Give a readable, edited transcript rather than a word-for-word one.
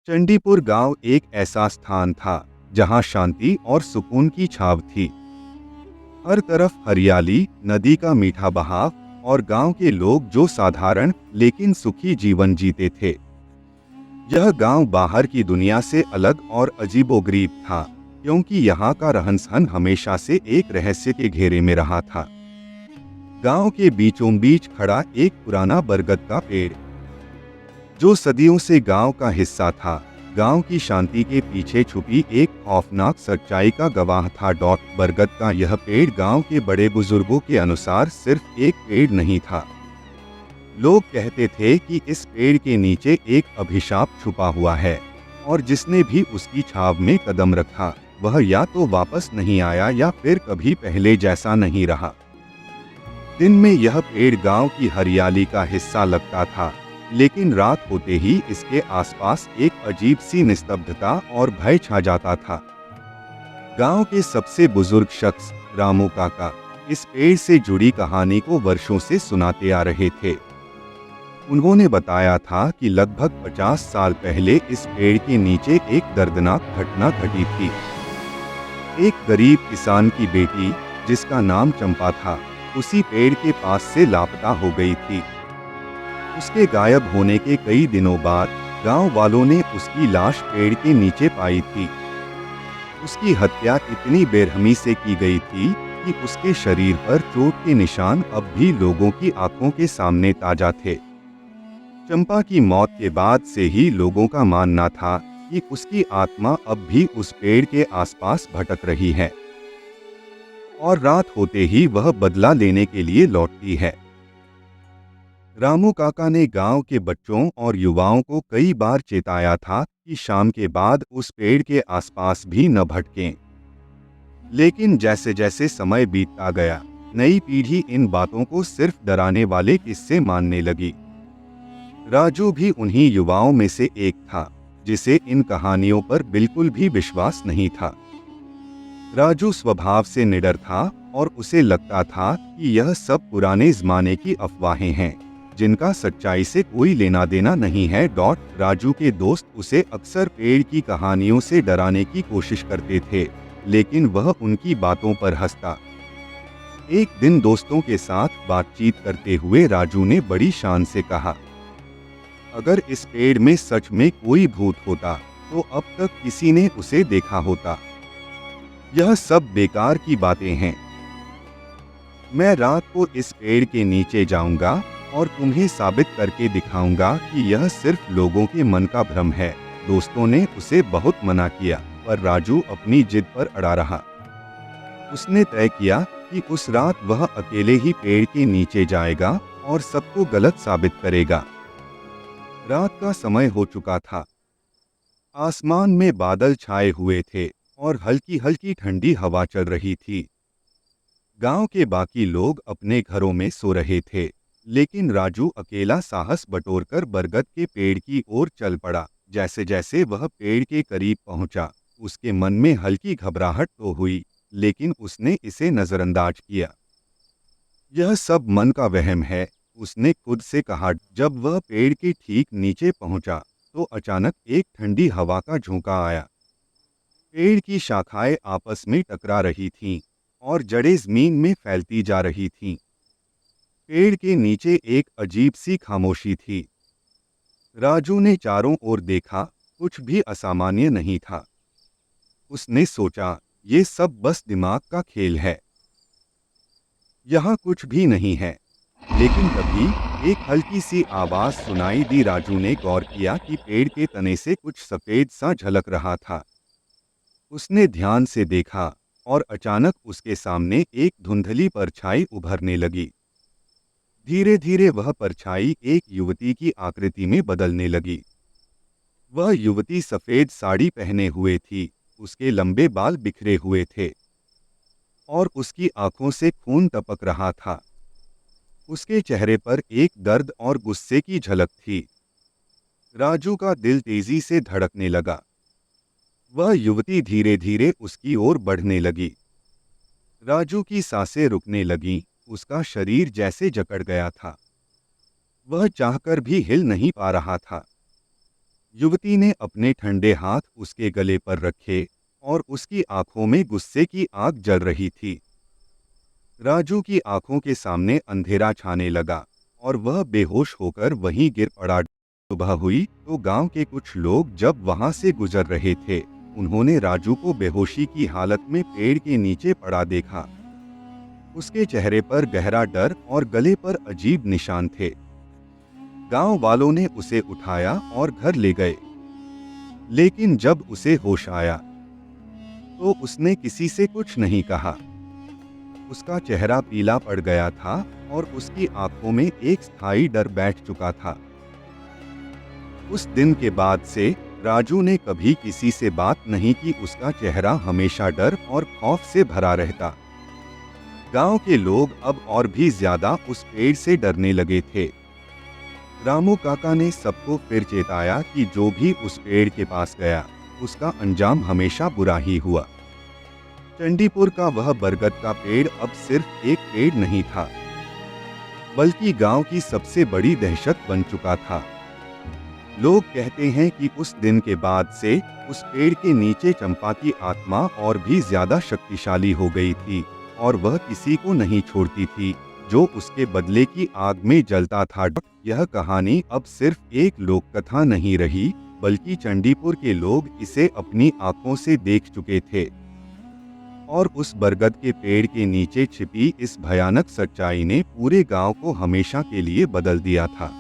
चंडीपुर गांव एक ऐसा स्थान था जहां शांति और सुकून की छाव थी। हर तरफ हरियाली, नदी का मीठा बहाव और गांव के लोग जो साधारण लेकिन सुखी जीवन जीते थे। यह गांव बाहर की दुनिया से अलग और अजीबोगरीब था, क्योंकि यहाँ का रहन-सहन हमेशा से एक रहस्य के घेरे में रहा था। गांव के बीचों बीच खड़ा एक पुराना बरगद का पेड़, जो सदियों से गांव का हिस्सा था, गांव की शांति के पीछे छुपी एक खौफनाक सच्चाई का गवाह था। बरगद का यह पेड़ गांव के बड़े बुजुर्गों के अनुसार सिर्फ एक पेड़ नहीं था। लोग कहते थे कि इस पेड़ के नीचे एक अभिशाप छुपा हुआ है, और जिसने भी उसकी छाव में कदम रखा, वह या तो वापस नहीं आया या फिर कभी पहले जैसा नहीं रहा। दिन में यह पेड़ गांव की हरियाली का हिस्सा लगता था, लेकिन रात होते ही इसके आसपास एक अजीब सी निस्तब्धता और भय छा जाता था। गांव के सबसे बुजुर्ग शख्स रामू काका इस पेड़ से जुड़ी कहानी को वर्षों से सुनाते आ रहे थे। उन्होंने बताया था कि लगभग 50 साल पहले इस पेड़ के नीचे एक दर्दनाक घटना घटी थी। एक गरीब किसान की बेटी, जिसका नाम चंपा था, उसी पेड़ के पास से लापता हो गई थी। उसके गायब होने के कई दिनों बाद गांव वालों ने उसकी लाश पेड़ के नीचे पाई थी। उसकी हत्या इतनी बेरहमी से की गई थी कि उसके शरीर पर चोट के निशान अब भी लोगों की आंखों के सामने ताजा थे। चंपा की मौत के बाद से ही लोगों का मानना था कि उसकी आत्मा अब भी उस पेड़ के आसपास भटक रही है, और रात होते ही वह बदला लेने के लिए लौटती है। रामू काका ने गांव के बच्चों और युवाओं को कई बार चेताया था कि शाम के बाद उस पेड़ के आसपास भी न भटकें। लेकिन जैसे जैसे समय बीतता गया, नई पीढ़ी इन बातों को सिर्फ डराने वाले किस्से मानने लगी। राजू भी उन्हीं युवाओं में से एक था, जिसे इन कहानियों पर बिल्कुल भी विश्वास नहीं था। राजू स्वभाव से निडर था और उसे लगता था कि यह सब पुराने जमाने की अफवाहें हैं, जिनका सच्चाई से कोई लेना देना नहीं है। राजू के दोस्त उसे अक्सर पेड़ की कहानियों से डराने की कोशिश करते थे, लेकिन वह उनकी बातों पर हंसता। एक दिन दोस्तों के साथ बातचीत करते हुए राजू ने बड़ी शान से कहा, अगर इस पेड़ में सच में कोई भूत होता तो अब तक किसी ने उसे देखा होता। यह सब बेकार की बातें हैं। मैं रात को इस पेड़ के नीचे जाऊंगा और तुम्हें साबित करके दिखाऊंगा कि यह सिर्फ लोगों के मन का भ्रम है। दोस्तों ने उसे बहुत मना किया, पर राजू अपनी जिद पर अड़ा रहा। उसने तय किया कि उस रात वह अकेले ही पेड़ के नीचे जाएगा और सबको गलत साबित करेगा। रात का समय हो चुका था। आसमान में बादल छाए हुए थे और हल्की हल्की ठंडी हवा चल रही थी। गांव के बाकी लोग अपने घरों में सो रहे थे, लेकिन राजू अकेला साहस बटोरकर बरगद के पेड़ की ओर चल पड़ा। जैसे जैसे वह पेड़ के करीब पहुंचा, उसके मन में हल्की घबराहट तो हुई, लेकिन उसने इसे नजरअंदाज किया। यह सब मन का वहम है, उसने खुद से कहा। जब वह पेड़ के ठीक नीचे पहुंचा, तो अचानक एक ठंडी हवा का झोंका आया। पेड़ की शाखाएं आपस में टकरा रही थीं और जड़ें जमीन में फैलती जा रही थीं। पेड़ के नीचे एक अजीब सी खामोशी थी। राजू ने चारों ओर देखा, कुछ भी असामान्य नहीं था। उसने सोचा, ये सब बस दिमाग का खेल है, यहाँ कुछ भी नहीं है। लेकिन तभी एक हल्की सी आवाज सुनाई दी। राजू ने गौर किया कि पेड़ के तने से कुछ सफेद सा झलक रहा था। उसने ध्यान से देखा और अचानक उसके सामने एक धुंधली परछाई उभरने लगी। धीरे धीरे वह परछाई एक युवती की आकृति में बदलने लगी। वह युवती सफेद साड़ी पहने हुए थी, उसके लंबे बाल बिखरे हुए थे और उसकी आंखों से खून टपक रहा था। उसके चेहरे पर एक दर्द और गुस्से की झलक थी। राजू का दिल तेजी से धड़कने लगा। वह युवती धीरे धीरे उसकी ओर बढ़ने लगी। राजू की सांसें रुकने लगीं, उसका शरीर जैसे जकड़ गया था। वह चाहकर भी हिल नहीं पा रहा था। युवती ने अपने ठंडे हाथ उसके गले पर रखे और उसकी आंखों में गुस्से की आग जल रही थी। राजू की आंखों के सामने अंधेरा छाने लगा और वह बेहोश होकर वहीं गिर पड़ा। सुबह हुई तो गांव के कुछ लोग जब वहां से गुजर रहे थे, उन्होंने राजू को बेहोशी की हालत में पेड़ के नीचे पड़ा देखा। उसके चेहरे पर गहरा डर और गले पर अजीब निशान थे। गांव वालों ने उसे उठाया और घर ले गए, लेकिन जब उसे होश आया तो उसने किसी से कुछ नहीं कहा। उसका चेहरा पीला पड़ गया था और उसकी आंखों में एक स्थायी डर बैठ चुका था। उस दिन के बाद से राजू ने कभी किसी से बात नहीं की। उसका चेहरा हमेशा डर और खौफ से भरा रहता। गांव के लोग अब और भी ज्यादा उस पेड़ से डरने लगे थे। रामू काका ने सबको फिर चेताया कि जो भी उस पेड़ के पास गया, उसका अंजाम हमेशा बुरा ही हुआ। चंडीपुर का वह बरगद का पेड़ अब सिर्फ एक पेड़ नहीं था, बल्कि गांव की सबसे बड़ी दहशत बन चुका था। लोग कहते हैं कि उस दिन के बाद से उस पेड़ के नीचे चंपा की आत्मा और भी ज्यादा शक्तिशाली हो गई थी और वह किसी को नहीं छोड़ती थी जो उसके बदले की आग में जलता था। यह कहानी अब सिर्फ एक लोक कथा नहीं रही, बल्कि चंडीपुर के लोग इसे अपनी आंखों से देख चुके थे और उस बरगद के पेड़ के नीचे छिपी इस भयानक सच्चाई ने पूरे गांव को हमेशा के लिए बदल दिया था।